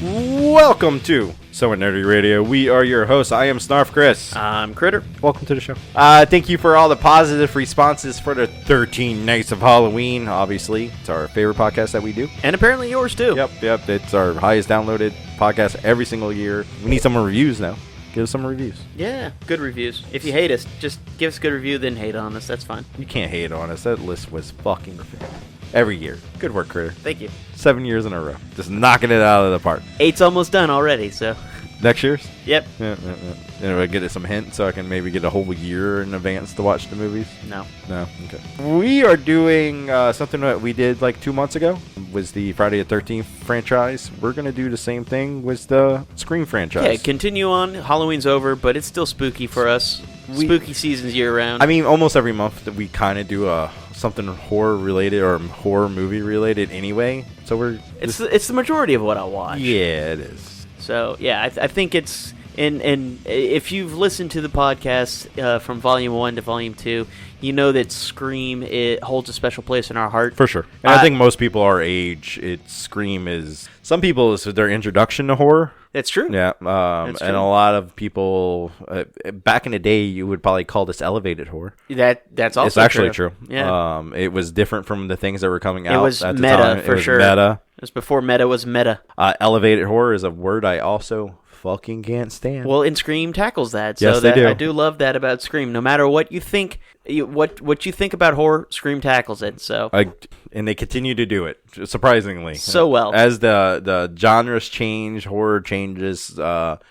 Welcome to SomewhatNerdy Radio. We are your hosts. I am Snarf Chris. I'm Critter. Welcome to the show. Thank you for all the positive responses for the 13 Nights of Halloween. Obviously, it's our favorite podcast that we do. And apparently yours too. Yep. It's our highest downloaded podcast every single year. We need some reviews now. Give us some reviews. Yeah, good reviews. If you hate us, just give us a good review, then hate on us. That's fine. You can't hate on us. That list was fucking perfect. Every year. Good work, Critter. Thank you. 7 years in a row. Just knocking it out of the park. 8's almost done already, so. Next year's? Yep. Yeah. And I get some hints so I can maybe get a whole year in advance to watch the movies? No. Okay. We are doing something that we did like 2 months ago. Was the Friday the 13th franchise. We're going to do the same thing with the Scream franchise. Yeah, continue on. Halloween's over, but it's still spooky for us. Spooky season's year round. I mean, almost every month that we kind of do something horror related or horror movie related anyway. So it's the majority of what I watch. Yeah, it is. So yeah, I think it's and if you've listened to the podcast from Volume 1 to Volume 2, you know that Scream, it holds a special place in our heart. For sure. And I think most people our age, Scream is, some people, it's their introduction to horror. That's true. Yeah. That's true. And a lot of people, back in the day, you would probably call this elevated horror. That's also It's actually true. Yeah. It was different from the things that were coming out. It was at the meta, time. for sure. Meta. It was before meta was meta. Elevated horror is a word I also fucking can't stand. Well, and Scream tackles that. So yes, they do. I do love that about Scream. No matter what you think, what you think about horror, Scream tackles it. So and they continue to do it, surprisingly. So well. As the genres change, horror changes,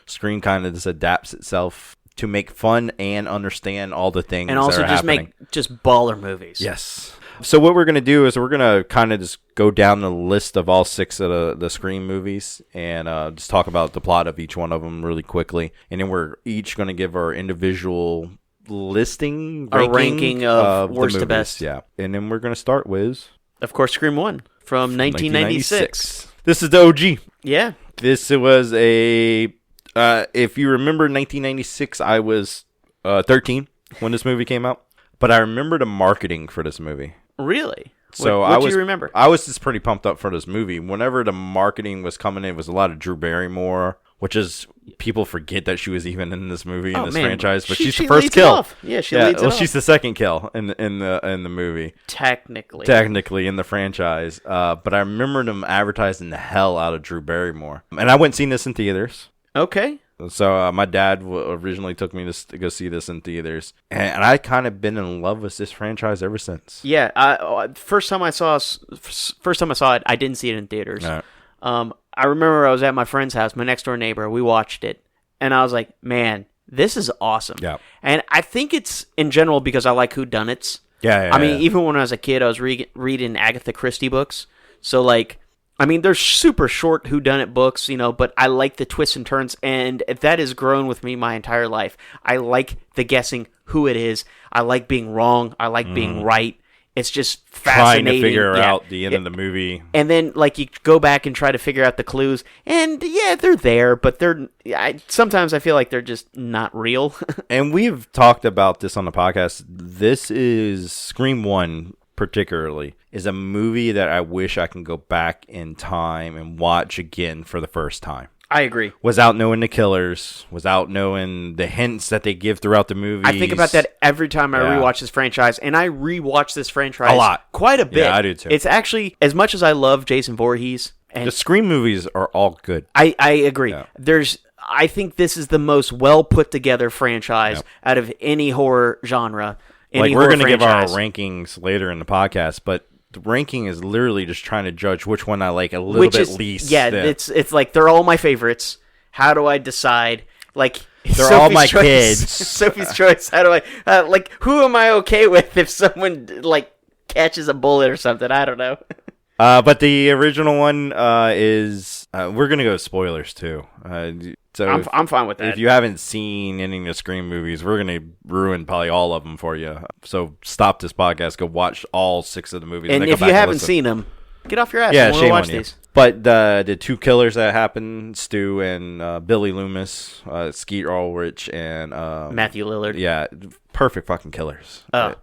Scream kind of just adapts itself to make fun and understand all the things and also that are just happening. make just baller movies. Yes. So what we're going to do is we're going to kind of just go down the list of all 6 of the Scream movies and just talk about the plot of each one of them really quickly. And then we're each going to give our individual ranking of the worst to movies. best. Yeah. And then we're going to start with... Of course, Scream 1 from 1996. This is the OG. Yeah. This was a... if you remember 1996, I was 13 when this movie came out. But I remember the marketing for this movie. Really? So what do you remember? I was just pretty pumped up for this movie. Whenever the marketing was coming in, it was a lot of Drew Barrymore, which is, people forget that she was even in this movie, in this franchise. But she's the first kill. Yeah, she leads it off. She's the second kill in the movie. Technically in the franchise. But I remember them advertising the hell out of Drew Barrymore. And I went and seen this in theaters. Okay. So my dad originally took me to go see this in theaters, and I kind of been in love with this franchise ever since. Yeah, first time I saw it, I didn't see it in theaters. Right. I remember I was at my friend's house, my next door neighbor. We watched it, and I was like, "Man, this is awesome." Yeah. And I think it's in general because I like whodunits. Yeah. I mean, even when I was a kid, I was reading Agatha Christie books, so like. I mean, they're super short whodunit books, but I like the twists and turns, and that has grown with me my entire life. I like the guessing who it is. I like being wrong. I like being right. It's just fascinating. Trying to figure out the end of the movie. And then, you go back and try to figure out the clues, and yeah, they're there, but sometimes I feel like they're just not real. And we've talked about this on the podcast. This is Scream 1. Particularly, is a movie that I wish I can go back in time and watch again for the first time. I agree. Without knowing the killers, without knowing the hints that they give throughout the movie. I think about that every time I rewatch this franchise, and I rewatch this franchise a lot. Quite a bit. Yeah, I do too. It's actually, as much as I love Jason Voorhees, and the Scream movies are all good. I agree. Yeah. I think this is the most well put together franchise out of any horror genre. We're going to give our rankings later in the podcast, but the ranking is literally just trying to judge which one I like a little bit least. Yeah, it's like they're all my favorites. How do I decide? Like they're Sophie's all my choice, kids. Sophie's Choice. How do I who am I okay with if someone catches a bullet or something? I don't know. But the original one is we're going to go spoilers too. So I'm fine with that. If you haven't seen any of the Scream movies, we're going to ruin probably all of them for you. So stop this podcast, go watch all 6 of the movies. And if you haven't seen them, get off your ass. Yeah, and shame watch on you. These. But the 2 killers that happened, Stu and Billy Loomis, Skeet Ulrich, and Matthew Lillard. Yeah, perfect fucking killers. Oh.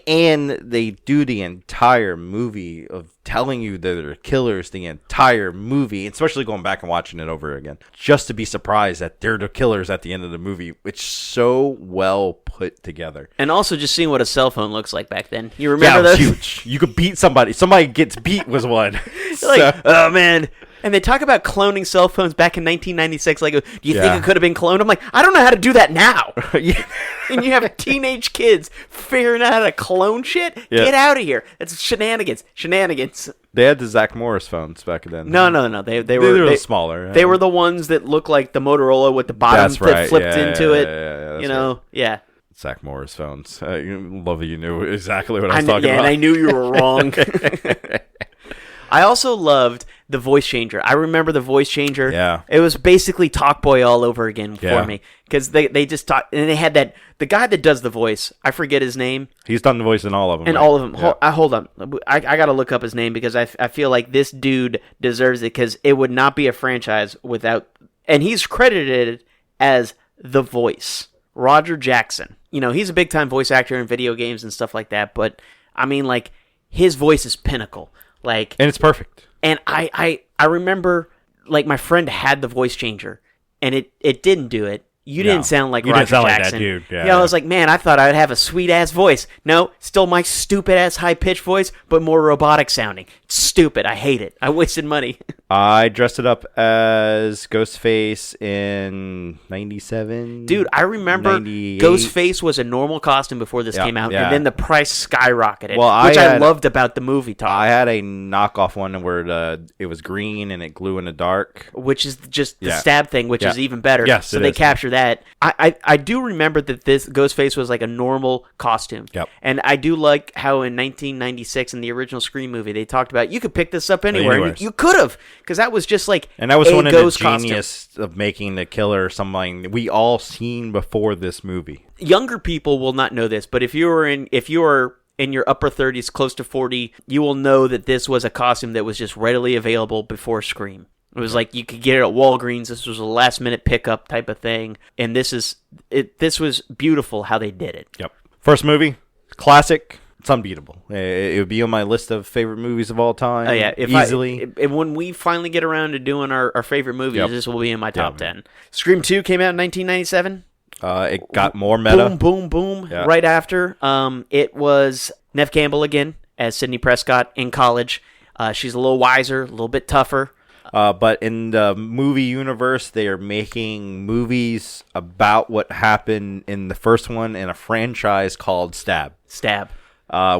And they do the entire movie of telling you that they're killers the entire movie, especially going back and watching it over again, just to be surprised that they're the killers at the end of the movie. It's so well put together. And also just seeing what a cell phone looks like back then. You remember it was those? huge. You could beat somebody. Somebody gets beat was one. Oh, man. And they talk about cloning cell phones back in 1996. Like, do you think it could have been cloned? I'm like, I don't know how to do that now. And you have teenage kids figuring out how to clone shit? Yeah. Get out of here. That's shenanigans. They had the Zach Morris phones back then. No. They were smaller. They were the ones that looked like the Motorola with the bottom that flipped into it. Yeah. Zach Morris phones. Love that you knew exactly what I was talking about. And I knew you were wrong. I also loved the voice changer. I remember the voice changer. Yeah. It was basically Talkboy all over again for me. Because they just talk, and they had the guy that does the voice, I forget his name. He's done the voice in all of them. And all of them. Yeah. Hold on. I got to look up his name because I feel like this dude deserves it because it would not be a franchise without, and he's credited as the voice. Roger Jackson. He's a big time voice actor in video games and stuff like that, but I mean, like, his voice is pinnacle. Like, and it's perfect. And I remember, like, my friend had the voice changer, and it didn't do it. You didn't sound like Roger Jackson. Like that dude. Yeah, I was like, man, I thought I'd have a sweet-ass voice. No, still my stupid-ass high-pitched voice, but more robotic sounding. It's stupid. I hate it. I wasted money. I dressed it up as Ghostface in 97. Dude, I remember 98. Ghostface was a normal costume before this came out, and then the price skyrocketed, which I loved about the movie. I had a knockoff one where it was green and it glue in the dark. Which is just the stab thing, which is even better. Yes, so they capture that. I do remember that this Ghostface was like a normal costume. Yep. And I do like how in 1996 in the original Scream movie, they talked about you could pick this up anywhere. And you could have, because that was just like and that was one of the genius of making the killer something we all seen before this movie. Younger people will not know this, but if you are in your upper 30s, close to 40, you will know that this was a costume that was just readily available before Scream. It was like you could get it at Walgreens. This was a last-minute pickup type of thing, and this was beautiful how they did it. Yep. First movie, classic. It's unbeatable. It would be on my list of favorite movies of all time. Oh yeah, easily. When we finally get around to doing our favorite movies, this will be in my top 10. Scream 2 came out in 1997. It got more meta. Boom, boom, boom. Yeah. Right after, it was Neve Campbell again as Sidney Prescott in college. She's a little wiser, a little bit tougher. But in the movie universe, they are making movies about what happened in the first one in a franchise called Stab.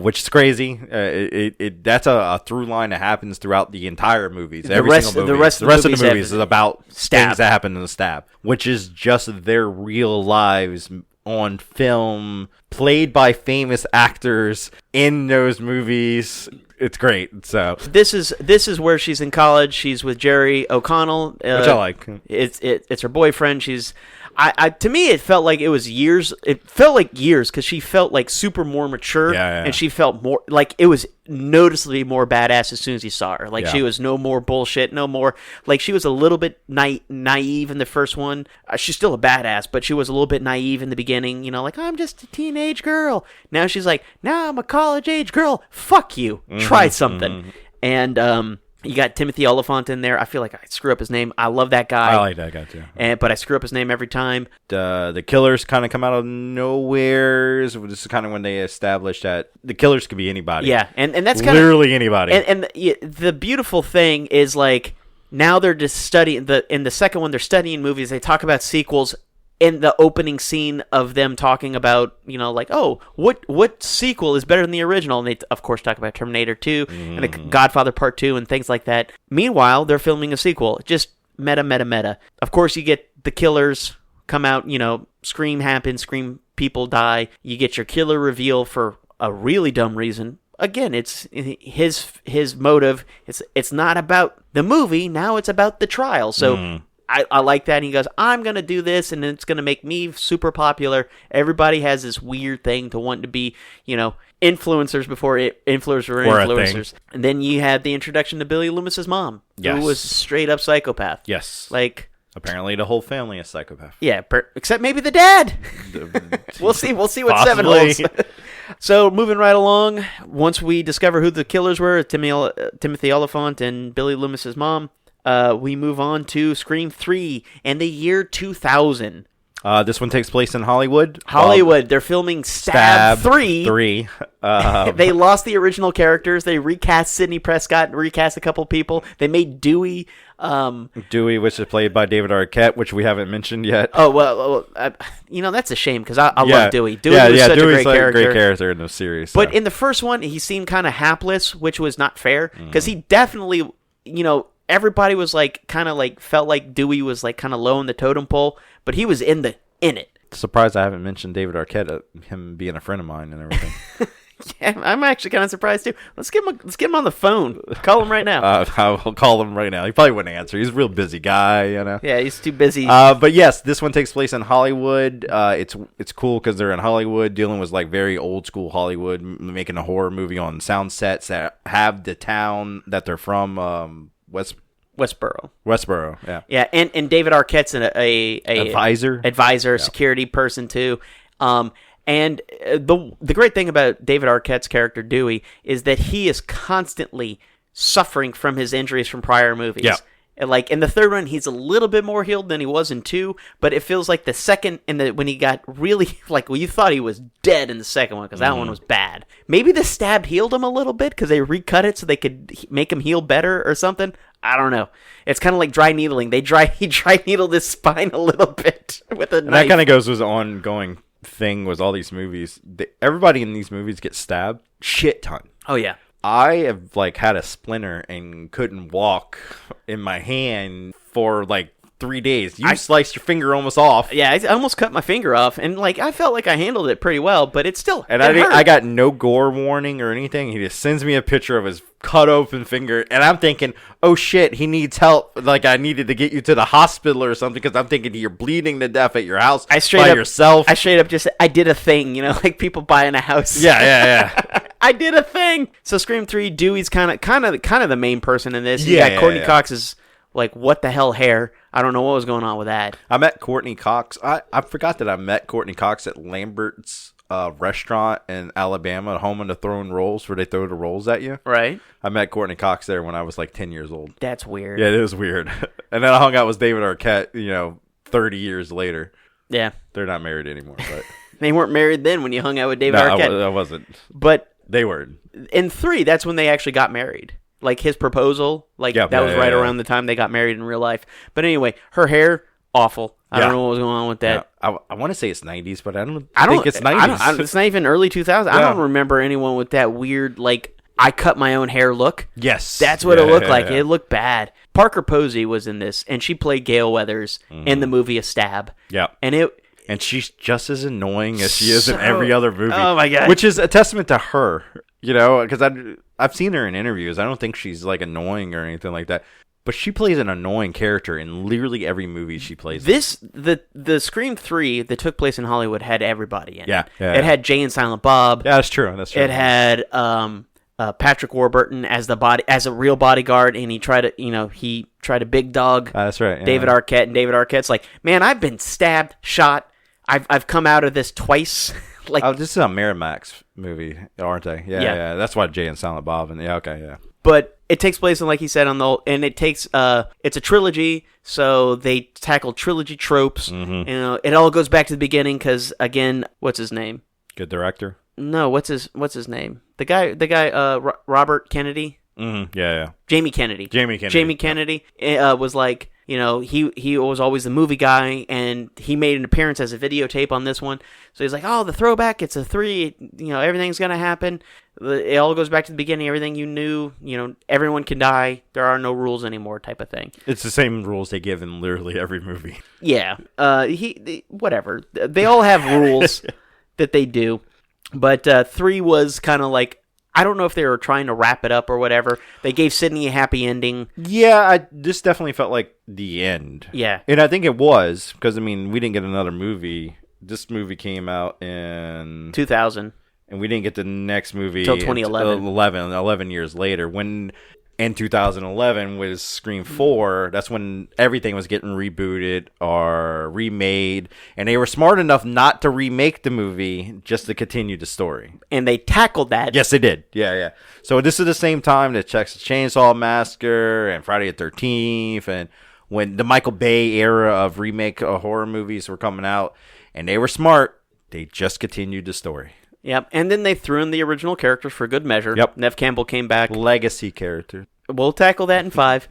Which is crazy. That's a through line that happens throughout the entire movies. The rest of the movies is about Stab. Things that happen in the Stab, which is just their real lives on film, played by famous actors in those movies. It's great. So this is where she's in college. She's with Jerry O'Connell, which I like. It's her boyfriend. To me, it felt like it was years. It felt like years because she felt like super more mature, and she felt more like it was noticeably more badass as soon as you saw her. Like she was no more bullshit, no more like she was a little bit naive in the first one. She's still a badass, but she was a little bit naive in the beginning. Like I'm just a teenage girl. Now she's like, now I'm a college age girl. Fuck you. Try something. And you got Timothy Olyphant in there. I feel like I screw up his name. I love that guy. I like that guy too. But I screw up his name every time. The killers kind of come out of nowhere. So this is kind of when they established that the killers could be anybody. Yeah, and that's kind of literally anybody. And the beautiful thing is like now they're just studying in the second one. They're studying movies. They talk about sequels. In the opening scene of them talking about, like, oh, what sequel is better than the original? And they, of course, talk about Terminator 2 and The Godfather Part 2 and things like that. Meanwhile, they're filming a sequel. Just meta. Of course, you get the killers come out, Scream happens, Scream people die. You get your killer reveal for a really dumb reason. Again, it's his motive. It's not about the movie. Now it's about the trial. So... I like that. And he goes, I'm going to do this, and it's going to make me super popular. Everybody has this weird thing to want to be, influencers before influencers were influencers. And then you had the introduction to Billy Loomis's mom, who was a straight-up psychopath. Yes. Like, Apparently, the whole family is psychopath. Yeah, except maybe the dad. We'll see. We'll see what 7 holds. So, moving right along, once we discover who the killers were, Timothy Oliphant and Billy Loomis's mom, we move on to Scream 3 and the year 2000. This one takes place in Hollywood. They're filming Stab 3. They lost the original characters. They recast Sidney Prescott, recast a couple people. They made Dewey. Dewey, which is played by David Arquette, which we haven't mentioned yet. Oh, well, that's a shame because I love Dewey. Dewey was such Dewey's a great great character in the series. But in the first one, he seemed kind of hapless, which was not fair because he definitely, everybody was felt like Dewey was kind of low in the totem pole, but he was in it. Surprised I haven't mentioned David Arquette, him being a friend of mine and everything. Yeah, I'm actually kind of surprised too. Let's get him on the phone. Call him right now. I'll call him right now. He probably wouldn't answer. He's a real busy guy, Yeah, he's too busy. But yes, this one takes place in Hollywood. It's cool because they're in Hollywood, dealing with very old school Hollywood, making a horror movie on sound sets that have the town that they're from, Westboro. Yeah. Yeah, and David Arquette's a advisor, security person too. And the great thing about David Arquette's character Dewey is that he is constantly suffering from his injuries from prior movies. Yeah. And in the third one, he's a little bit more healed than he was in 2, but it feels like the second when he got really you thought he was dead in the second one because that one was bad. Maybe the Stab healed him a little bit because they recut it so they could make him heal better or something. I don't know. It's kind of like dry needling. He dry needled his spine a little bit with a knife. And that kind of goes with the ongoing thing with all these movies. Everybody in these movies gets stabbed shit ton. Oh yeah. I have had a splinter and couldn't walk in my hand for 3 days. You sliced your finger almost off. Yeah, I almost cut my finger off, and I felt like I handled it pretty well, but it still. And I got no gore warning or anything. He just sends me a picture of his cut open finger, and I'm thinking, oh shit, he needs help. I needed to get you to the hospital or something because I'm thinking you're bleeding to death at your house yourself. I straight up just I did a thing, like people buying a house. Yeah. I did a thing. So Scream 3, Dewey's kind of the main person in this. You got Courtney Cox's what the hell hair. I don't know what was going on with that. I met Courtney Cox. I forgot that I met Courtney Cox at Lambert's restaurant in Alabama, home of the throwing rolls, where they throw the rolls at you. Right. I met Courtney Cox there when I was 10 years old. That's weird. Yeah, it is weird. And then I hung out with David Arquette, 30 years later. Yeah. They're not married anymore, but they weren't married then when you hung out with David Arquette. I wasn't. But they were. In 3, that's when they actually got married. His proposal, that was right around the time they got married in real life. But anyway, her hair, awful. I don't know what was going on with that. Yeah. I want to say it's 90s, but I don't think it's 90s. It's not even early 2000s. Yeah. I don't remember anyone with that weird, I cut my own hair look. Yes. That's what it looked like. Yeah. It looked bad. Parker Posey was in this, and she played Gale Weathers in the movie A Stab. Yeah. And she's just as annoying as she is in every other movie. Oh, my God. Which is a testament to her, because I've seen her in interviews. I don't think she's annoying or anything like that. But she plays an annoying character in literally every movie she plays. The Scream 3 that took place in Hollywood had everybody in it. Yeah. It had Jay and Silent Bob. Yeah, that's true. It had Patrick Warburton as a real bodyguard, and he tried to big dog. That's right. Yeah. David Arquette, and David Arquette's man, I've been stabbed, shot. I've come out of this twice. This is a Miramax movie, aren't they? Yeah. That's why Jay and Silent Bob. And yeah. But it takes place in, like he said, and it takes it's a trilogy, so they tackle trilogy tropes. Mm-hmm. It all goes back to the beginning because, again, what's his name? Good director. No, what's his name? The guy, Robert Kennedy. Mm-hmm. Yeah. Jamie Kennedy was he was always the movie guy, and he made an appearance as a videotape on this one. So he's the throwback, it's a 3, everything's going to happen. It all goes back to the beginning, everything you knew, everyone can die, there are no rules anymore type of thing. It's the same rules they give in literally every movie. Yeah. Whatever. They all have rules that they do. But 3 was kind of I don't know if they were trying to wrap it up or whatever. They gave Sydney a happy ending. Yeah, this definitely felt like the end. Yeah. And I think it was, because, we didn't get another movie. This movie came out in 2000. And we didn't get the next movie until 2011. 11 years later. in 2011 was Scream 4. That's when everything was getting rebooted or remade, and they were smart enough not to remake the movie, just to continue the story. And they tackled that. Yes, they did. Yeah. So this is the same time that Texas Chainsaw Massacre and Friday the 13th, and when the Michael Bay era of remake horror movies were coming out, and they were smart. They just continued the story. Yep, and then they threw in the original characters for good measure. Yep. Nev Campbell came back. Legacy character. We'll tackle that in 5.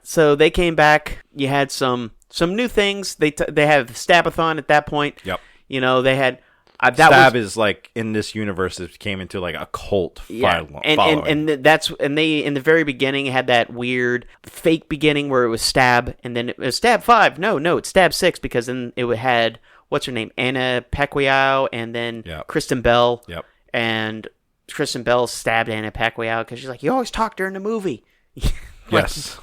So they came back. You had some new things. They had the Stabathon at that point. Yep. You know, they had... Stab is like, in this universe, it came into like a cult following. And they in the very beginning had that weird fake beginning where it was Stab, and then it was Stab 5. No, it's Stab 6, because then it had... What's her name? Anna Pacquiao, and then Kristen Bell. Yep. And Kristen Bell stabbed Anna Pacquiao because she's like, "You always talk during the movie." Yes.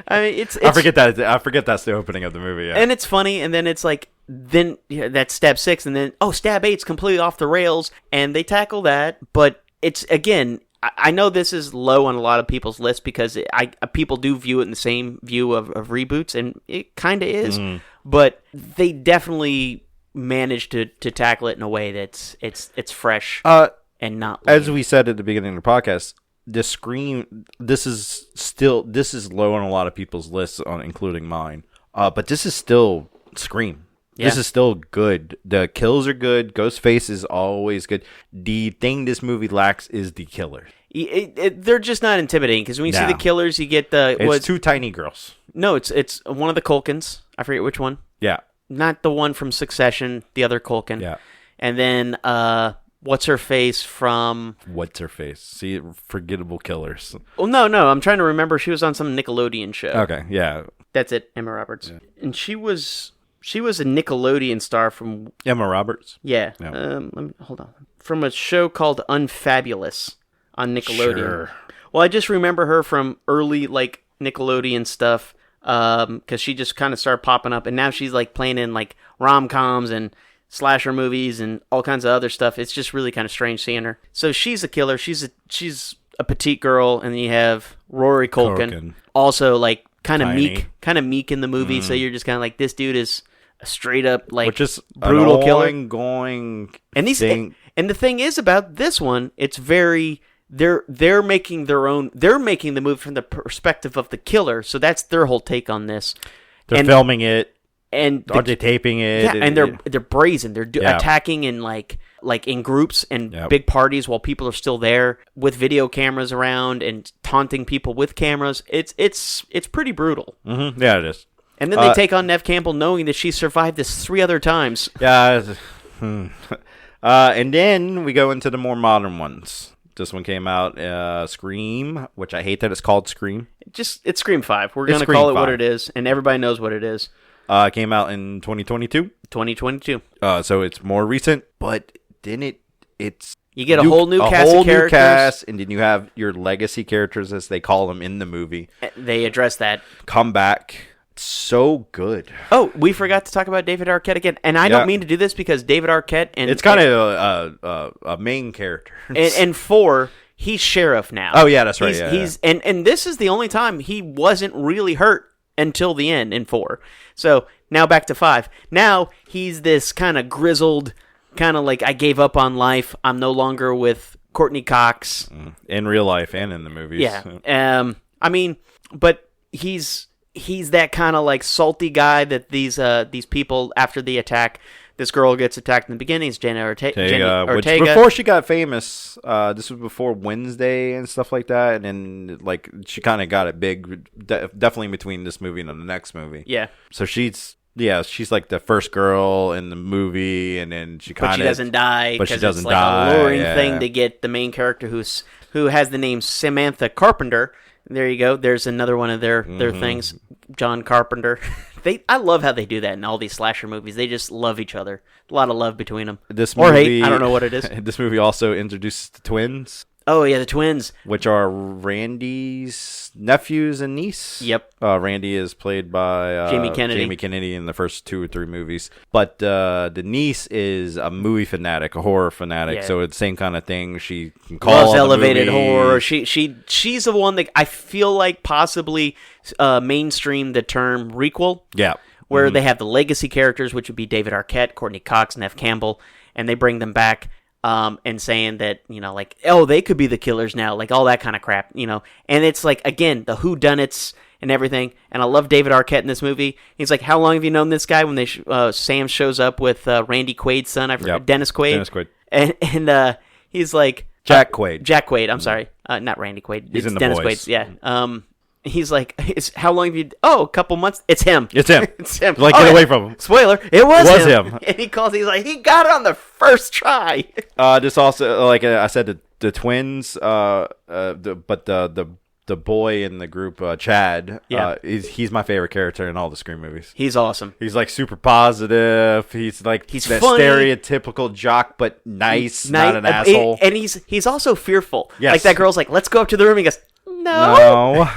I mean, it's I forget that's the opening of the movie. Yeah. And it's funny, and then it's like, that's Stab 6, and then Stab 8's completely off the rails, and they tackle that, but it's, again, I know this is low on a lot of people's list because people do view it in the same view of reboots, and it kind of is. But they definitely managed to tackle it in a way that's it's fresh and not lame. As we said at the beginning of the podcast, this is low on a lot of people's lists, including mine. But this is still Scream. Yeah. This is still good. The kills are good. Ghostface is always good. The thing this movie lacks is the killer. They're just not intimidating, because when you see the killers, you get it's two tiny girls. No, it's one of the Culkins. I forget which one. Yeah. Not the one from Succession, the other Culkin. Yeah. And then, what's her face from... What's her face? See, forgettable killers. Well, no. I'm trying to remember. She was on some Nickelodeon show. Okay, yeah. That's it, Emma Roberts. Yeah. And she was a Nickelodeon star from... Emma Roberts? Yeah. Hold on. From a show called Unfabulous on Nickelodeon. Sure. Well, I just remember her from early, like, Nickelodeon stuff. Because she just kind of started popping up, and now she's like playing in like rom-coms and slasher movies and all kinds of other stuff. It's just really kind of strange seeing her. So she's a killer. She's a petite girl, and then you have Rory Culkin. Also like kind of meek in the movie. So you're just kind of like, this dude is a straight up like brutal killer. And the thing is about this one, it's very. They're making their own. They're making the movie from the perspective of the killer, so that's their whole take on this. They're filming it, and are they taping it? Yeah, and they're brazen. They're attacking in like in groups and big parties while people are still there with video cameras around and taunting people with cameras. It's pretty brutal. Mm-hmm. Yeah, it is. And then they take on Nev Campbell, knowing that she survived this 3 other times. Yeah. And then we go into the more modern ones. This one came out, Scream, which I hate that it's called Scream. It's Scream 5. We're going to call it what it is, and everybody knows what it is. Came out in 2022. 2022. So it's more recent, but then it's... You get a whole new cast of characters. And then you have your legacy characters, as they call them in the movie. They address that. Come back. So good. Oh, we forgot to talk about David Arquette again, and I don't mean to do this because David Arquette and it's kind of a main character. And 4, he's sheriff now. Oh yeah, that's right. And this is the only time he wasn't really hurt until the end in 4. So now back to 5. Now he's this kind of grizzled, kind of like, I gave up on life. I'm no longer with Courtney Cox in real life and in the movies. Yeah. I mean, but he's that kind of like salty guy that these people, after the attack, this girl gets attacked in the beginning. It's Jenna Ortega. Which before she got famous, this was before Wednesday and stuff like that, and then like she kind of got it big, definitely between this movie and the next movie. Yeah. So she's like the first girl in the movie, and then she doesn't die. But she doesn't die. It's like a luring thing to get the main character who has the name Samantha Carpenter. There you go. There's another one of their things. John Carpenter. I love how they do that in all these slasher movies. They just love each other. A lot of love between them. This movie, hate. I don't know what it is. This movie also introduces the twins. Oh, yeah, the twins. which are Randy's nephews and niece. Yep. Randy is played by Jamie Kennedy. Jamie Kennedy in the first 2 or 3 movies. But the niece is a movie fanatic, a horror fanatic. Yeah. So it's the same kind of thing. She can call Loves all the elevated movies. horror. She's the one that I feel like possibly mainstream the term requel. Yeah. Where they have the legacy characters, which would be David Arquette, Courtney Cox, Nev Campbell, and they bring them back and saying that, like, oh, they could be the killers now, like all that kind of crap, And it's like, again, the whodunits and everything. And I love David Arquette in this movie. He's like, how long have you known this guy? When Sam shows up with Randy Quaid's son, I forget, Dennis Quaid. Dennis Quaid. And he's like... Jack Quaid. Jack Quaid, I'm sorry. Not Randy Quaid. He's in The Dennis Boys. Quaid, yeah. He's like, how long have you... Oh, a couple months. It's him. It's him. It's him. Like, get away from him. Spoiler, it was him. And he's like, he got it on the first try. This also, like I said, the twins, but the boy in the group, Chad, he's my favorite character in all the Scream movies. He's awesome. He's like super positive. He's that funny. stereotypical jock, but nice, not an asshole. And he's also fearful. Yes. Like that girl's like, let's go up to the room. He goes, no.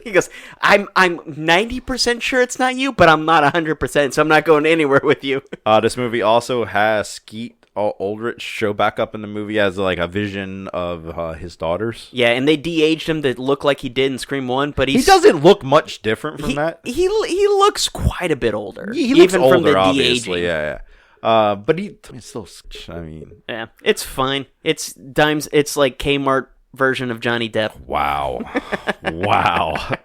He goes, I'm 90% sure it's not you, but I'm not 100%, so I'm not going anywhere with you. This movie also has Skeet Ulrich show back up in the movie as like a vision of his daughters. Yeah, and they de-aged him to look like he did in Scream 1, but he doesn't look much different from that. He looks quite a bit older. He looks even older, from the obviously. de-aging. Yeah. But it's still, I mean... Yeah, it's fine. It's like Kmart version of Johnny Depp. Wow. Wow.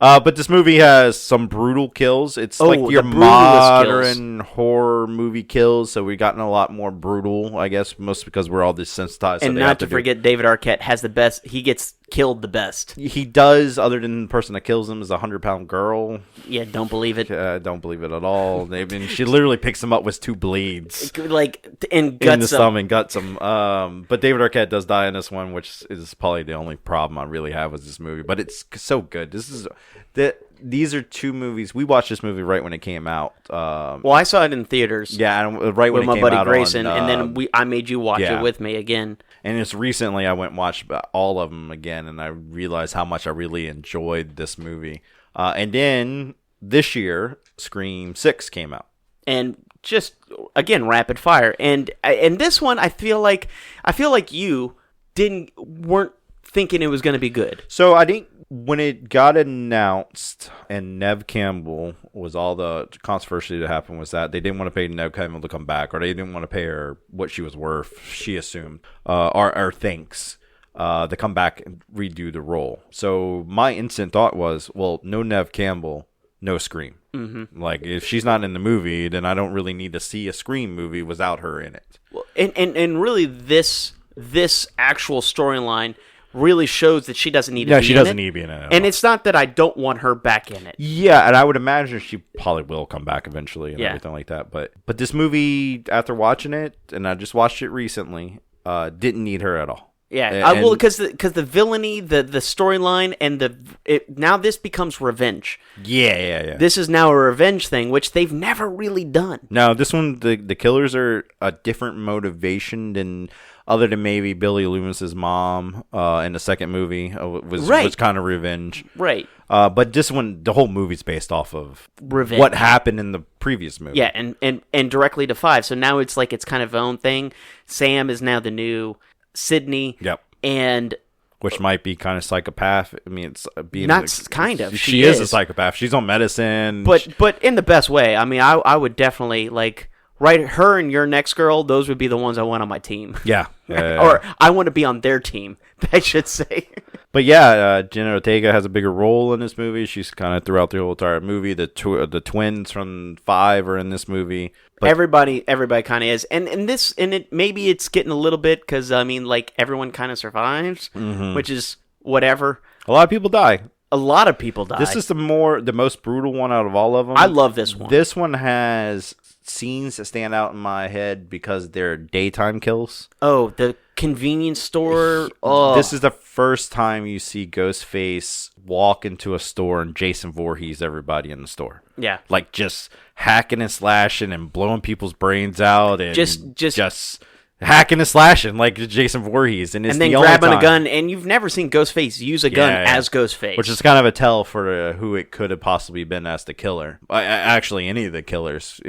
But this movie has some brutal kills. It's like your modern horror movie kills, so we've gotten a lot more brutal, I guess, mostly because we're all desensitized. And not to forget, David Arquette has the best. He gets killed the best. He does, other than the person that kills him is a 100-pound girl. Yeah, don't believe it. Don't believe it at all. I mean, she literally picks him up with 2 bleeds. Like, and guts in the stomach and guts him. But David Arquette does die in this one, which is probably the only problem I really have with this movie. But it's so good. These are 2 movies. We watched this movie right when it came out. Well, I saw it in theaters. Yeah, and right when with it came my buddy out Grayson, on, and then I made you watch it with me again. And just recently, I went and watched all of them again, and I realized how much I really enjoyed this movie. And then this year, Scream 6 came out, and just again rapid fire. And this one, I feel like you weren't thinking it was going to be good. So I think when it got announced and Nev Campbell was all the controversy that happened was that they didn't want to pay Nev Campbell to come back, or they didn't want to pay her what she was worth, she assumed, or thinks, to come back and redo the role. So my instant thought was, well, no Nev Campbell, no Scream. Mm-hmm. Like, if she's not in the movie, then I don't really need to see a Scream movie without her in it. Well, and really this actual storyline really shows that she doesn't need to be in it. Yeah, she doesn't need to be in it. And it's not that I don't want her back in it. Yeah, and I would imagine she probably will come back eventually and everything like that. But this movie, after watching it, and I just watched it recently, didn't need her at all. Yeah, because the villainy, the storyline, and now this becomes revenge. Yeah. This is now a revenge thing, which they've never really done. No, this one, the killers are a different motivation than... Other than maybe Billy Loomis's mom in the second movie was kind of revenge. Right. But this one, the whole movie's based off of revenge. What happened in the previous movie. Yeah, and directly to 5. So now it's like it's kind of its own thing. Sam is now the new Sydney. Yep. And... Which might be kind of psychopath. I mean, it's being... Not kind of. She is a psychopath. She's on medicine. But in the best way. I mean, I would definitely, like... Right, her and your next girl, those would be the ones I want on my team. Yeah. Or I want to be on their team, I should say. But yeah, Jenna Ortega has a bigger role in this movie. She's kind of throughout the whole entire movie. The twins from 5 are in this movie. But everybody kind of is. And maybe it's getting a little bit because, I mean, like, everyone kind of survives, which is whatever. A lot of people die. A lot of people die. This is the most brutal one out of all of them. I love this one. This one has scenes that stand out in my head because they're daytime kills. Oh, the convenience store. Oh. This is the first time you see Ghostface walk into a store and Jason Voorhees everybody in the store. Yeah. Like just hacking and slashing and blowing people's brains out and just hacking and slashing like Jason Voorhees, and then grabbing a gun. And you've never seen Ghostface use a gun as Ghostface, which is kind of a tell for who it could have possibly been as the killer. Actually, any of the killers,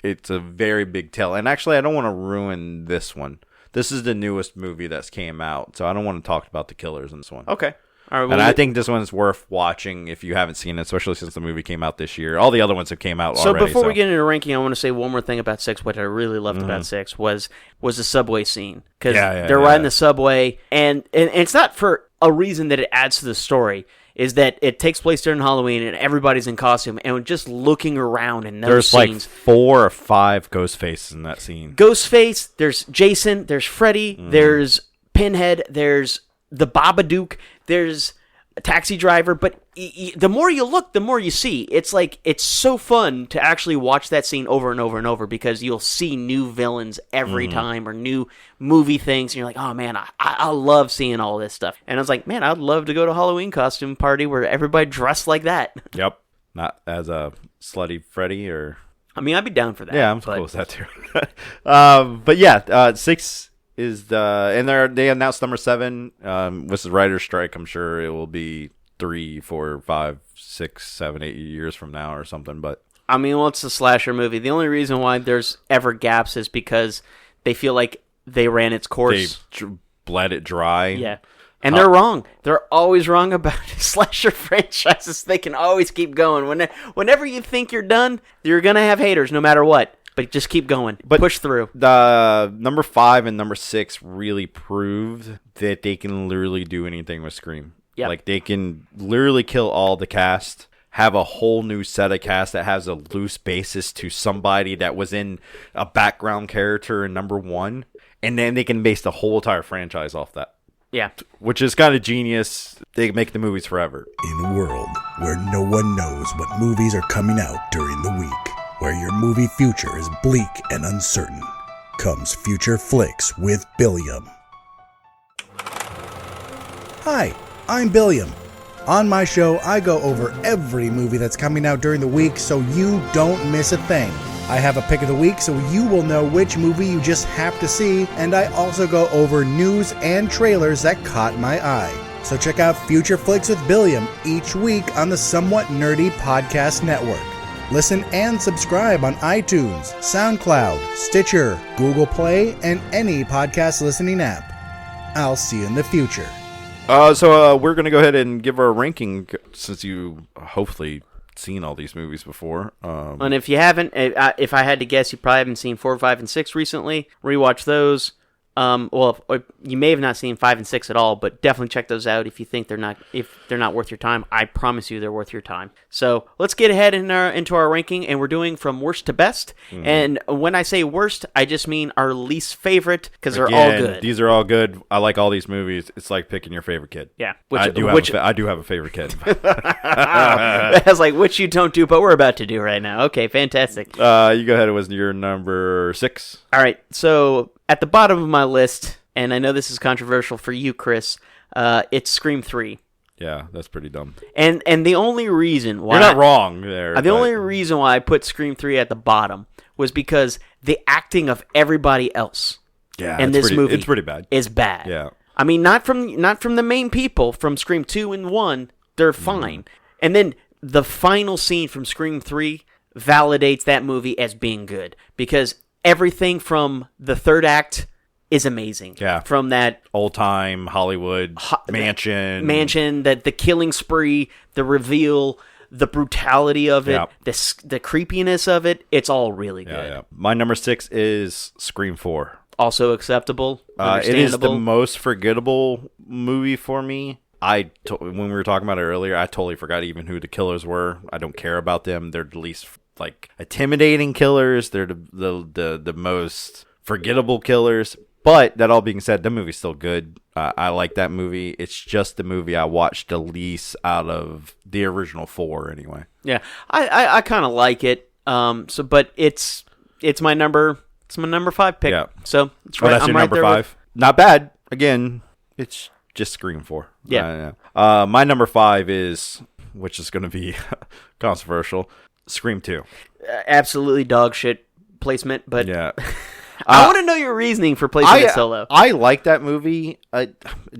it's a very big tell. And actually, I don't want to ruin this one. This is the newest movie that's came out, so I don't want to talk about the killers in this one. Okay. All right, well, and I think this one's worth watching if you haven't seen it, especially since the movie came out this year. All the other ones have came out already. So before we get into ranking, I want to say one more thing about 6. What I really loved about 6 was the subway scene. Because they're riding the subway, and it's not for a reason that it adds to the story. Is that it takes place during Halloween and everybody's in costume, and just looking around in those scenes. There's like 4 or 5 ghost faces in that scene. Ghostface, there's Jason, there's Freddy, there's Pinhead, there's the Babadook, there's a taxi driver, but the more you look, the more you see. It's like, it's so fun to actually watch that scene over and over and over, because you'll see new villains every time, or new movie things, and you're like, oh man, I love seeing all this stuff. And I was like, man, I'd love to go to a Halloween costume party where everybody dressed like that. Yep. Not as a slutty Freddy or... I mean, I'd be down for that. Yeah, I'm cool with that too. But yeah, 6... is and they announced number 7. This is writer's strike. I'm sure it will be 3, 4, 5, 6, 7, 8 years from now or something. But I mean, well, it's a slasher movie. The only reason why there's ever gaps is because they feel like they ran its course. They bled it dry. Yeah, and they're wrong. They're always wrong about slasher franchises. They can always keep going. Whenever you think you're done, you're gonna have haters, no matter what. But just keep going. But push through. The number 5 and number 6 really proved that they can literally do anything with Scream. Yep. Like, they can literally kill all the cast, have a whole new set of cast that has a loose basis to somebody that was in a background character in number 1, and then they can base the whole entire franchise off that. Yeah. Which is kind of genius. They make the movies forever. In a world where no one knows what movies are coming out during the week, where your movie future is bleak and uncertain, comes Future Flicks with Billiam. Hi, I'm Billiam. On my show, I go over every movie that's coming out during the week so you don't miss a thing. I have a pick of the week so you will know which movie you just have to see, and I also go over news and trailers that caught my eye. So check out Future Flicks with Billiam each week on the Somewhat Nerdy Podcast Network. Listen and subscribe on iTunes, SoundCloud, Stitcher, Google Play, and any podcast listening app. I'll see you in the future. So we're going to go ahead and give our ranking, since you hopefully seen all these movies before. And if you haven't, if I had to guess, you probably haven't seen 4, 5, and 6 recently. Rewatch those. Well, you may have not seen 5 and 6 at all, but definitely check those out if you think they're not worth your time. I promise you they're worth your time. So let's get ahead into our ranking, and we're doing from worst to best. Mm-hmm. And when I say worst, I just mean our least favorite, because they're all good. These are all good. I like all these movies. It's like picking your favorite kid. Yeah, I do have a favorite kid. I was like, which you don't do, but we're about to do right now. Okay, fantastic. You go ahead. It was your number 6. All right, so at the bottom of my list, and I know this is controversial for you, Chris, it's Scream 3. Yeah, that's pretty dumb. And the only reason why... You're not wrong there. Only reason why I put Scream 3 at the bottom was because the acting of everybody else in this movie it's pretty bad. Is bad. Yeah. I mean, not from the main people from Scream 2 and 1, they're fine. And then the final scene from Scream 3 validates that movie as being good, because everything from the third act is amazing. Yeah. From that old-time Hollywood mansion. That the killing spree, the reveal, the brutality of it, the creepiness of it, it's all really good. Yeah. My number 6 is Scream 4. Also acceptable, It is the most forgettable movie for me. When we were talking about it earlier, I totally forgot even who the killers were. I don't care about them. They're the least intimidating killers. They're the most forgettable killers. But that all being said, the movie's still good. I like that movie. It's just the movie I watched the least out of the original 4 anyway. Yeah, I kind of like it. But it's my number 5 pick. Yeah. So it's right. That's I'm your right number there 5. Not bad. Again, it's just Scream 4. Yeah. My number 5 is, which is going to be controversial, Scream 2. Absolutely dog shit placement, but yeah. I want to know your reasoning for placing it so low. I like that movie.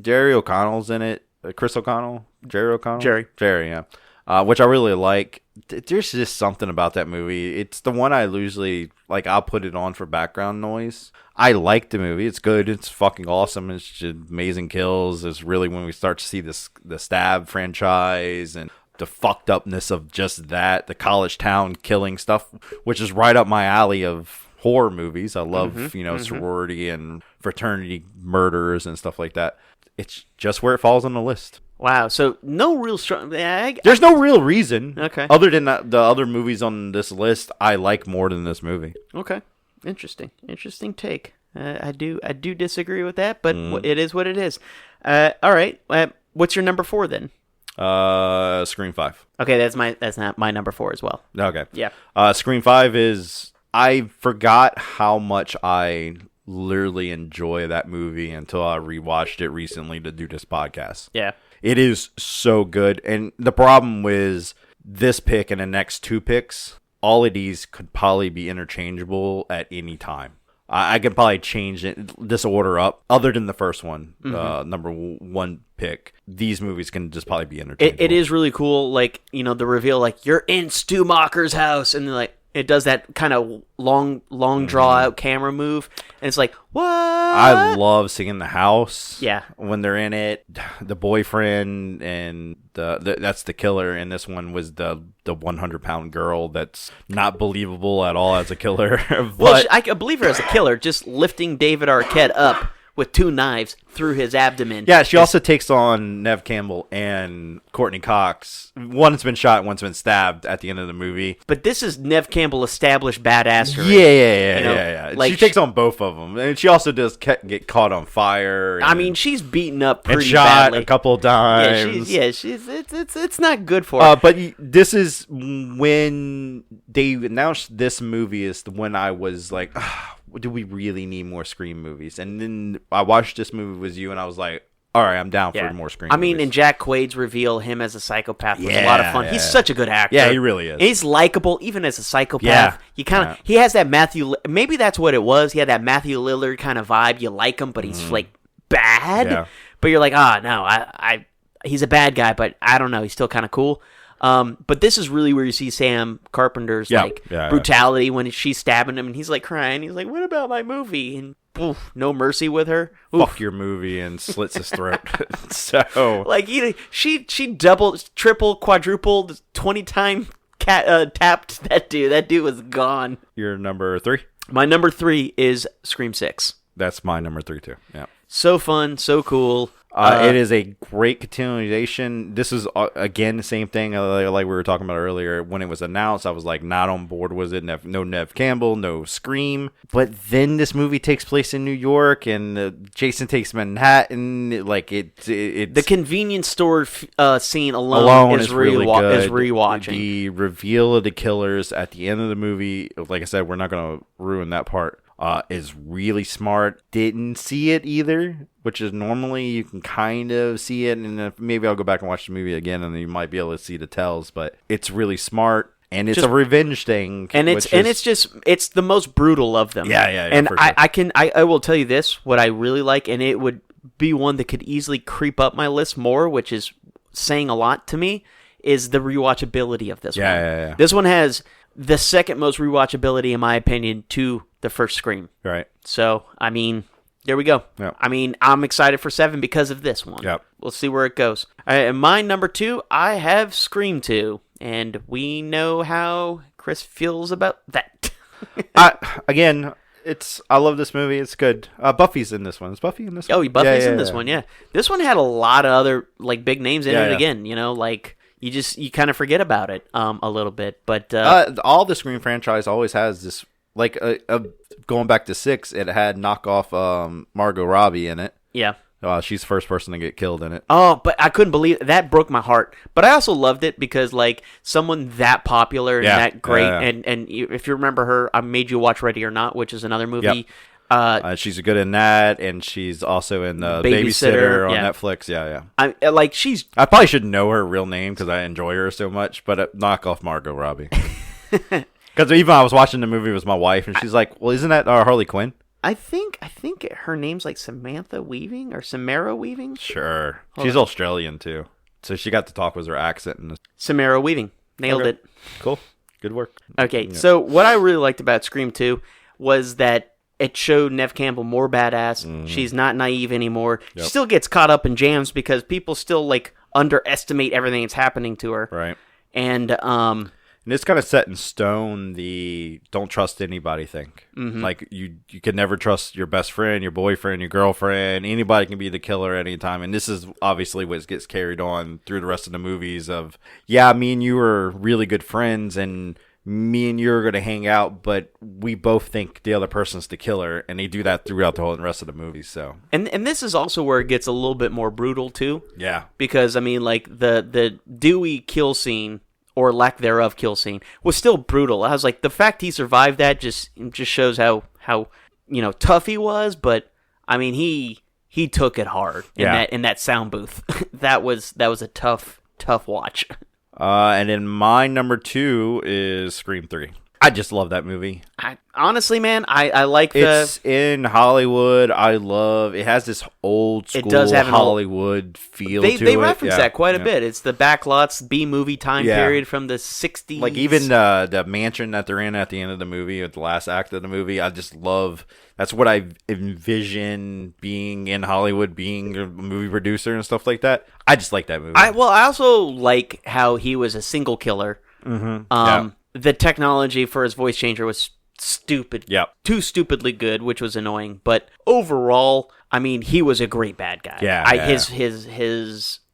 Jerry O'Connell's in it. Chris O'Connell? Jerry O'Connell? Jerry, yeah. Which I really like. There's just something about that movie. It's the one I usually, like, I'll put it on for background noise. I like the movie. It's good. It's fucking awesome. It's just amazing kills. It's really when we start to see the Stab franchise and the fucked upness of just that, the college town killing stuff, which is right up my alley of horror movies. I love, sorority and fraternity murders and stuff like that. It's just where it falls on the list. Wow, so no real strong... There's no real reason. Okay. Other than the other movies on this list, I like more than this movie. Okay. Interesting take. I do disagree with that, but it is what it is. All right. What's your number 4 then? Scream 5. Okay, that's not my number 4 as well. Okay. Yeah. Scream 5 is... I forgot how much I literally enjoy that movie until I rewatched it recently to do this podcast. Yeah. It is so good. And the problem with this pick and the next 2 picks, all of these could probably be interchangeable at any time. I could probably change this order up, other than the first one, number 1 pick. These movies can just probably be interchangeable. It is really cool, like, the reveal, like, you're in Stu Macher's house, and then, like, it does that kind of long draw out camera move, and it's like, what? I love seeing the house. Yeah, when they're in it, the boyfriend and that's the killer, and this one was the 100-pound girl that's not believable at all as a killer. But well, I believe her as a killer, just lifting David Arquette up with 2 knives through his abdomen. Yeah, she also takes on Neve Campbell and Courtney Cox. One's been shot, one's been stabbed at the end of the movie. But this is Neve Campbell established badassery. Yeah. Like, she takes on both of them. And she also does get caught on fire. I mean, she's beaten up pretty and shot badly. A couple of times. It's not good for her. But this is when they announced this movie is when I was like, do we really need more Scream movies? And then I watched this movie with you, and I was like, all right, I'm down for more Scream movies. I mean, and Jack Quaid's reveal, him as a psychopath, was a lot of fun. He's such a good actor. Yeah, he really is. And he's likable, even as a psychopath. You he has that maybe that's what it was. He had that Matthew Lillard kind of vibe. You like him, but he's, like, bad. Yeah. But you're like, no, he's a bad guy, but I don't know. He's still kind of cool. But this is really where you see Sam Carpenter's brutality when she's stabbing him and he's like crying. He's like, "What about my movie?" And no mercy with her. Fuck your movie, and slits his throat. So like she doubled, triple, quadrupled, 20 times tapped that dude. That dude was gone. Your number 3? My number 3 is Scream 6. That's my number 3 too. Yeah. So fun, so cool. It is a great continuation. This is, again, the same thing like we were talking about earlier. When it was announced, I was like not on board. Was it no Neve Campbell, no Scream? But then this movie takes place in New York, and Jason takes Manhattan. Like the convenience store scene alone is really good. Is rewatching. The reveal of the killers at the end of the movie, like I said, we're not going to ruin that part. Is really smart. Didn't see it either, which is normally you can kind of see it, and maybe I'll go back and watch the movie again, and you might be able to see the tells. But it's really smart, and it's a revenge thing, and it's the most brutal of them. Yeah. And I will tell you this: what I really like, and it would be one that could easily creep up my list more, which is saying a lot to me, is the rewatchability of this one. Yeah. This one has the second most rewatchability, in my opinion, to the first Scream. Right. So, I mean, there we go. Yep. I mean, I'm excited for 7 because of this one. Yep. We'll see where it goes. All right, and my number 2, I have Scream 2, and we know how Chris feels about that. I love this movie. It's good. Buffy's in this one. Is Buffy in this one? Oh, Buffy's in this one, yeah. This one had a lot of other like big names in it again, like you kind of forget about it a little bit, but all the Scream franchise always has this, like going back to 6, it had knockoff Margot Robbie in it. Yeah. She's the first person to get killed in it. Oh, but I couldn't believe it. That broke my heart. But I also loved it because, like, someone that popular and that great, and if you remember her, I made you watch Ready or Not, which is another movie. Yep. She's good in that, and she's also in the Babysitter on Netflix. Yeah. I probably should know her real name because I enjoy her so much, but knock off Margot Robbie. Because even I was watching the movie with my wife, and she's like, "Well, isn't that Harley Quinn?" I think her name's like Samantha Weaving or Samara Weaving. Sure. She's Australian too. So she got to talk with her accent. Samara Weaving. Nailed it. Cool. Good work. Okay, so what I really liked about Scream 2 was that it showed Neve Campbell more badass. Mm-hmm. She's not naive anymore. Yep. She still gets caught up in jams because people still like underestimate everything that's happening to her. Right. And it's kind of set in stone the don't trust anybody thing. Mm-hmm. Like you can never trust your best friend, your boyfriend, your girlfriend. Anybody can be the killer at any time. And this is obviously what gets carried on through the rest of the movies of, yeah, me and you are really good friends and me and you are going to hang out, but we both think the other person's the killer. And they do that throughout the whole rest of the movies. So And this is also where it gets a little bit more brutal too. Yeah. Because, I mean, like the Dewey kill scene, or lack thereof kill scene, was still brutal. I was like, the fact he survived that just shows how tough he was. But I mean, he took it hard in that sound booth. that was a tough watch. And then my number 2 is Scream 3. I just love that movie. Honestly, man, I like it's in Hollywood. It has this old school Hollywood feel to it. They reference that quite a bit. It's the backlots B-movie time period from the 60s. Like even the mansion that they're in at the end of the movie, at the last act of the movie, I just love. That's what I envision being in Hollywood, being a movie producer and stuff like that. I just like that movie. I also like how he was a single killer. Mm-hmm. The technology for his voice changer was stupid. Yep. Too stupidly good, which was annoying. But overall, I mean, he was a great bad guy. His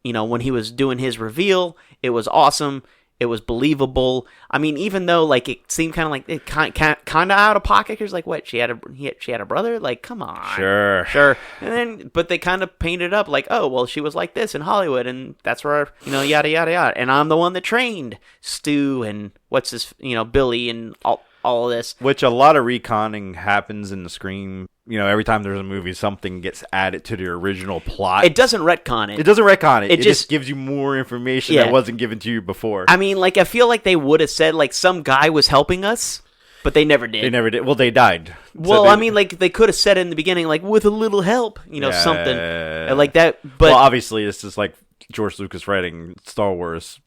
when he was doing his reveal, it was awesome. It was believable. I mean, even though like it seemed kind of like it kind of out of pocket. Because like, what, she had a brother? Like, come on, sure. And then, but they kind of painted it up like, oh, well, she was like this in Hollywood, and that's where yada yada yada. And I'm the one that trained Stu and what's this, Billy and all of this. Which a lot of reconning happens in the Scream. Every time there's a movie, something gets added to the original plot. It doesn't retcon it. It doesn't retcon it. It just gives you more information that wasn't given to you before. I mean, like, I feel like they would have said, like, some guy was helping us, but they never did. They never did. Well, they died. Well, I mean, like, they could have said it in the beginning, like, with a little help, something like that. But obviously, it's just like George Lucas writing Star Wars,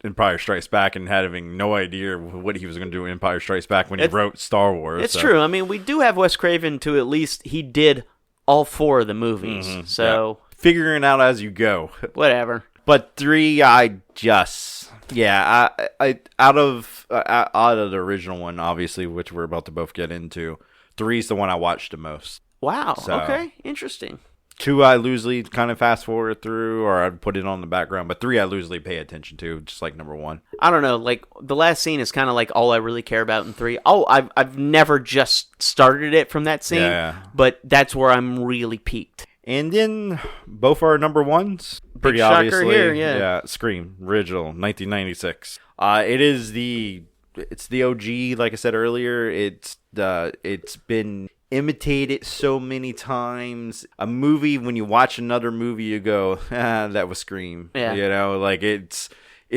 Empire Strikes Back and having no idea what he was going to do in Empire Strikes Back when he wrote Star Wars. It's true. I mean, we do have Wes Craven to at least he did all 4 of the movies. Mm-hmm. So figuring it out as you go. Whatever. But 3, I out of the original one, obviously, which we're about to both get into, 3's the one I watched the most. Wow. So, okay. Interesting. 2, I loosely kind of fast forward through, or I'd put it on the background. But 3, I loosely pay attention to, just like number 1. I don't know. Like, the last scene is kind of like all I really care about in 3. Oh, I've never just started it from that scene, but that's where I'm really peaked. And then both are number 1s. Pretty obviously. Here, yeah. Scream, original, 1996. It's the OG, like I said earlier. It's been imitated so many times. A movie, when you watch another movie, you go, that was Scream. Yeah. Like it's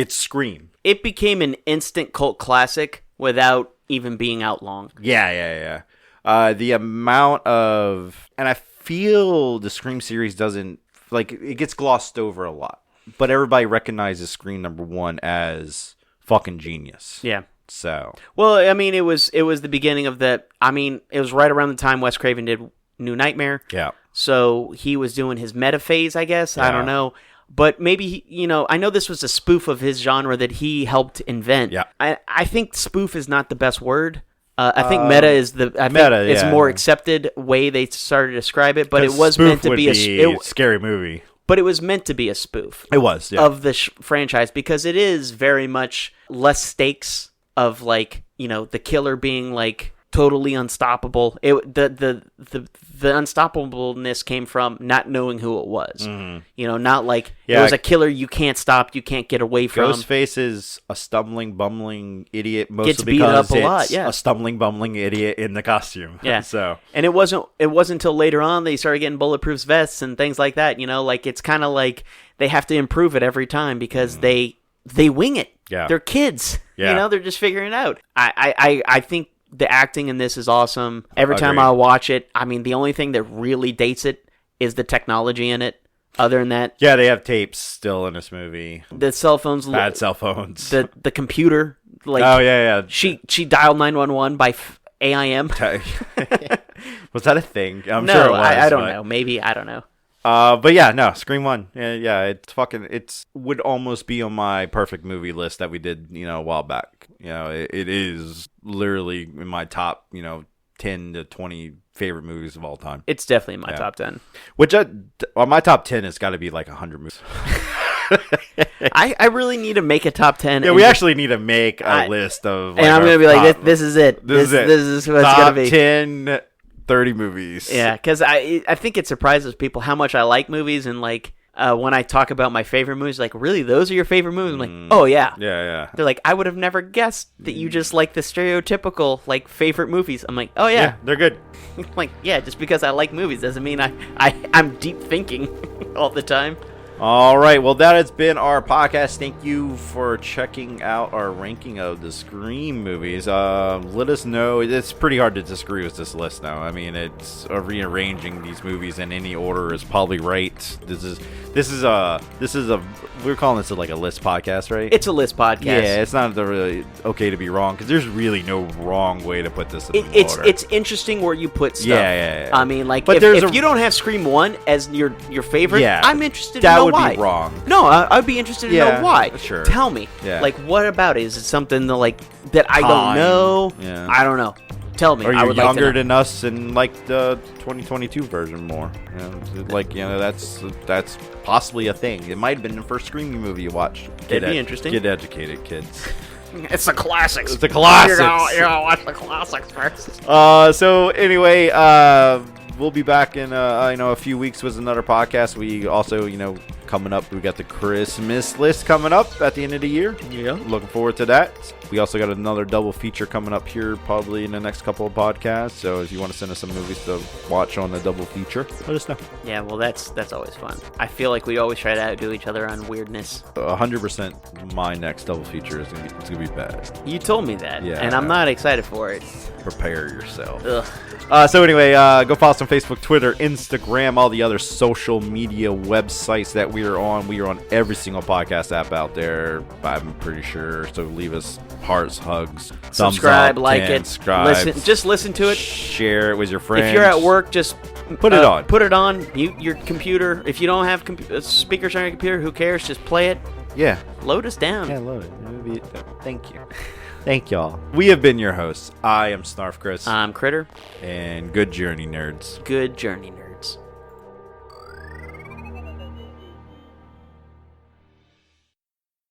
Scream. It became an instant cult classic without even being out long. Yeah. The amount of, and I feel the Scream series doesn't, like, it gets glossed over a lot, but everybody recognizes Scream number 1 as fucking genius. Yeah. So, well, I mean, it was the beginning of that. I mean, it was right around the time Wes Craven did New Nightmare. Yeah. So he was doing his meta phase, I guess. Yeah. I don't know. But maybe, I know this was a spoof of his genre that he helped invent. Yeah. I think spoof is not the best word. I think meta is it's more accepted way they started to describe it, but it was meant to be a scary movie. But it was meant to be a spoof. It was, yeah. Of the franchise, because it is very much less stakes of, like, the killer being, like, totally unstoppable. The unstoppableness came from not knowing who it was. Mm-hmm. Not like it was a killer you can't stop, you can't get away from. Ghostface is a stumbling, bumbling idiot, mostly gets beat up a lot. Yeah, a stumbling, bumbling idiot in the costume. Yeah. So, and it wasn't until later on they started getting bulletproof vests and things like that. Like, it's kind of like they have to improve it every time because they wing it. Yeah. They're kids. Yeah. They're just figuring it out. I think The acting in this is awesome. Every time Agreed. I watch it, I mean, the only thing that really dates it is the technology in it. Other than that, Yeah, they have tapes still in this movie. the cell phones, Bad cell phones. the computer, like oh yeah. she dialed 911 by AIM. Was that a thing? I'm No, sure it was. I don't but- know. Maybe I don't know. But yeah, no, Scream 1. Yeah, it's would almost be on my perfect movie list that we did, a while back. It is literally in my top, 10 to 20 favorite movies of all time. It's definitely in my top 10. Which my top 10 has got to be like 100 movies. I really need to make a top 10. Yeah, we actually need to make a list of. And I'm going to be like, this is it. This is what it's going to be. Top 10, 30 movies. Yeah, because I think it surprises people how much I like movies, and like when I talk about my favorite movies, like, really, those are your favorite movies? I'm like, oh yeah. Yeah. They're like, I would have never guessed that you just like the stereotypical like favorite movies. I'm like, oh yeah. They're good. Like, yeah, just because I like movies doesn't mean I'm deep thinking all the time. All right, well, that has been our podcast. Thank you for checking out our ranking of the Scream movies. Let us know. It's pretty hard to disagree with this list now. I mean, it's rearranging these movies in any order is probably right. This is a we're calling this like a list podcast, right? It's a list podcast. Yeah, it's not really okay to be wrong because there's really no wrong way to put this in order. It's interesting where you put stuff. Yeah. I mean, like, But if you don't have Scream 1 as your favorite, Yeah, I'm interested to know would why. be wrong. No, I'd be interested to know why. Sure. Tell me. Yeah. Like, what about it? Is it something that I don't Time. know? Yeah. I don't know. Tell me. Or I you're would younger like to know. than us and like the 2022 version more. That's possibly a thing. It might have been the first Scream movie you watched. It'd be interesting. Get educated, kids. It's the classics. It's the classics. You're gonna watch the classics first. So anyway, we'll be back in a few weeks with another podcast. We also, coming up, we got the Christmas list coming up at the end of the year. Yeah. Looking forward to that. We also got another double feature coming up here probably in the next couple of podcasts. So if you want to send us some movies to watch on the double feature, let us know. Yeah, well, that's always fun. I feel like we always try to outdo each other on weirdness. 100% my next double feature is gonna be bad. You told me that, Yeah. and I'm not excited for it. Prepare yourself. Ugh. So anyway, go follow us on Facebook, Twitter, Instagram, all the other social media websites that we are on. We are on every single podcast app out there, I'm pretty sure. So leave us hearts, hugs, thumbs Subscribe, up, like 10, it, subscribe, just listen to it. share it with your friends. If you're at work, just Put it on. Put it on. Mute your computer. If you don't have speakers on your computer, who cares? Just play it. Yeah. Load us down. Yeah, I love it. Thank you. Thank y'all. We have been your hosts. I am Snarf Chris. I'm Critter. And good journey, nerds. Good journey,